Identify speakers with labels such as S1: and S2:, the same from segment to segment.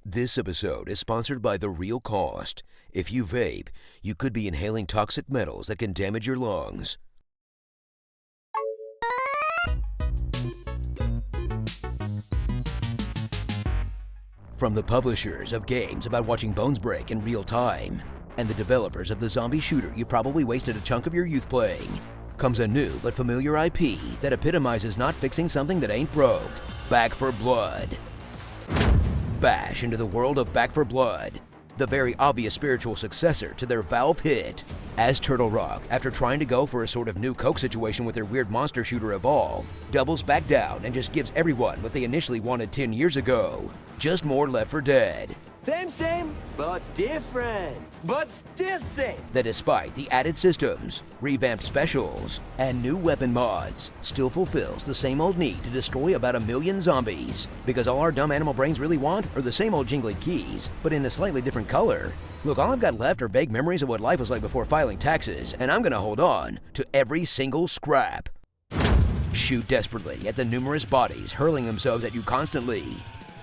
S1: This episode is sponsored by The Real Cost. If you vape, you could be inhaling toxic metals that can damage your lungs. From the publishers of games about watching bones break in real time, and the developers of the zombie shooter you probably wasted a chunk of your youth playing, comes a new but familiar IP that epitomizes not fixing something that ain't broke. Back 4 Blood. Bash into the world of Back 4 Blood, the very obvious spiritual successor to their Valve hit. As Turtle Rock, after trying to go for a sort of new Coke situation with their weird monster shooter Evolve, doubles back down and just gives everyone what they initially wanted 10 years ago. Just more Left 4 Dead.
S2: Same, but different. But still same.
S1: That despite the added systems, revamped specials, and new weapon mods, still fulfills the same old need to destroy about 1 million zombies. Because all our dumb animal brains really want are the same old jingly keys, but in a slightly different color. Look, all I've got left are vague memories of what life was like before filing taxes, and I'm gonna hold on to every single scrap. Shoot desperately at the numerous bodies hurling themselves at you constantly,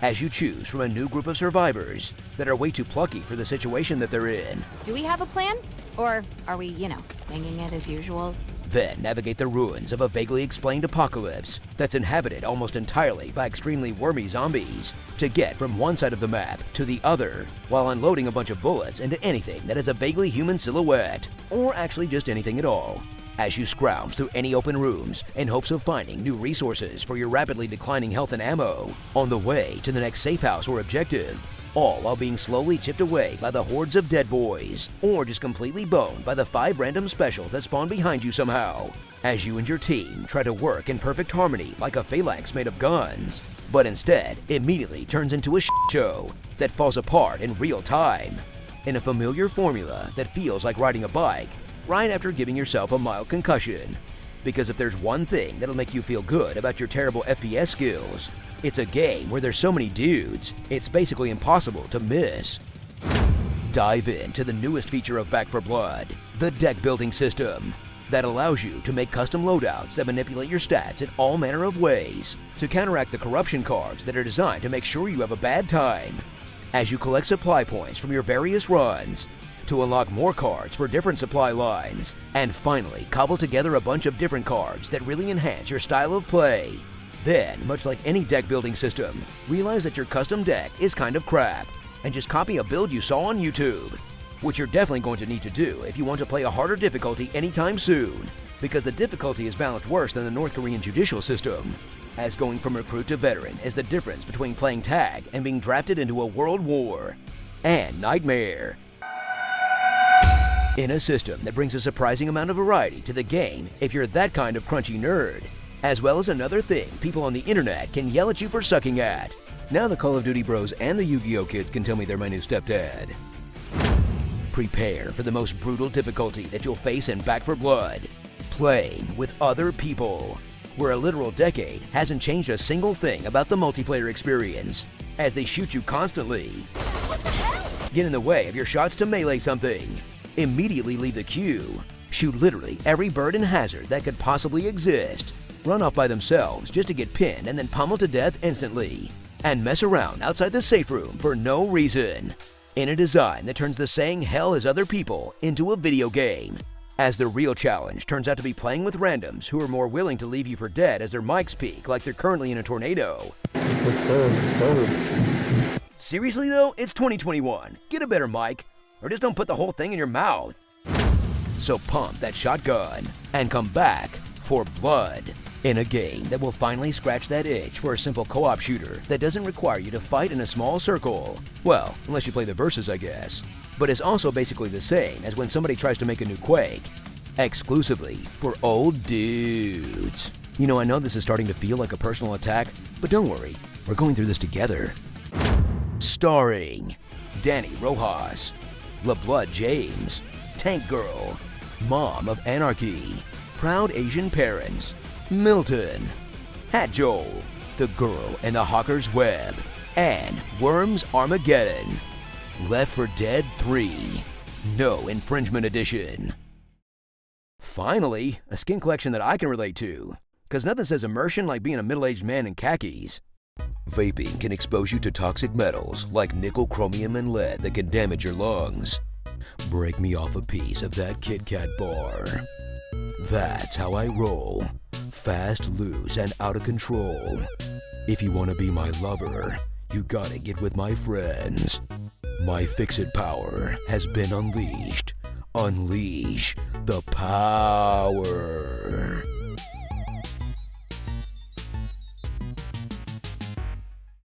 S1: as you choose from a new group of survivors that are way too plucky for the situation that they're in.
S3: Do we have a plan? Or are we, winging it as usual?
S1: Then navigate the ruins of a vaguely explained apocalypse that's inhabited almost entirely by extremely wormy zombies to get from one side of the map to the other, while unloading a bunch of bullets into anything that has a vaguely human silhouette, or actually just anything at all, as you scrounge through any open rooms in hopes of finding new resources for your rapidly declining health and ammo on the way to the next safe house or objective, all while being slowly chipped away by the hordes of dead boys, or just completely boned by the 5 random specials that spawn behind you somehow, as you and your team try to work in perfect harmony like a phalanx made of guns, but instead immediately turns into a shit show that falls apart in real time, in a familiar formula that feels like riding a bike right after giving yourself a mild concussion. Because if there's one thing that'll make you feel good about your terrible FPS skills, it's a game where there's so many dudes, it's basically impossible to miss. Dive into the newest feature of Back 4 Blood, the deck building system, that allows you to make custom loadouts that manipulate your stats in all manner of ways to counteract the corruption cards that are designed to make sure you have a bad time, as you collect supply points from your various runs to unlock more cards for different supply lines, and finally cobble together a bunch of different cards that really enhance your style of play. Then, much like any deck building system, realize that your custom deck is kind of crap, and just copy a build you saw on YouTube, which you're definitely going to need to do if you want to play a harder difficulty anytime soon, because the difficulty is balanced worse than the North Korean judicial system, as going from recruit to veteran is the difference between playing tag and being drafted into a world war. And Nightmare. In a system that brings a surprising amount of variety to the game if you're that kind of crunchy nerd, as well as another thing people on the internet can yell at you for sucking at. Now the Call of Duty bros and the Yu-Gi-Oh kids can tell me they're my new stepdad. Prepare for the most brutal difficulty that you'll face in Back 4 Blood, playing with other people, where a literal decade hasn't changed a single thing about the multiplayer experience, as they shoot you constantly.
S3: What the hell?
S1: Get in the way of your shots to melee something. Immediately leave the queue. Shoot literally every bird and hazard that could possibly exist. Run off by themselves just to get pinned and then pummeled to death instantly. And mess around outside the safe room for no reason. In a design that turns the saying hell is other people into a video game. As the real challenge turns out to be playing with randoms who are more willing to leave you for dead as their mics peak like they're currently in a tornado.
S4: Let's go.
S1: Seriously though, it's 2021. Get a better mic. Or just don't put the whole thing in your mouth. So pump that shotgun and come back for blood in a game that will finally scratch that itch for a simple co-op shooter that doesn't require you to fight in a small circle. Well, unless you play the versus, I guess. But it's also basically the same as when somebody tries to make a new Quake, exclusively for old dudes. I know this is starting to feel like a personal attack, but don't worry, we're going through this together. Starring Danny Rojas, LeBlood James, Tank Girl, Mom of Anarchy, Proud Asian Parents, Milton, Hat Joel, The Girl in the Hawker's Web, and Worms Armageddon. Left 4 Dead 3, No Infringement Edition. Finally, a skin collection that I can relate to, because nothing says immersion like being a middle-aged man in khakis. Vaping can expose you to toxic metals like nickel, chromium, and lead that can damage your lungs. Break me off a piece of that Kit Kat bar. That's how I roll. Fast, loose, and out of control. If you want to be my lover, you gotta get with my friends. My fix-it power has been unleashed. Unleash the power.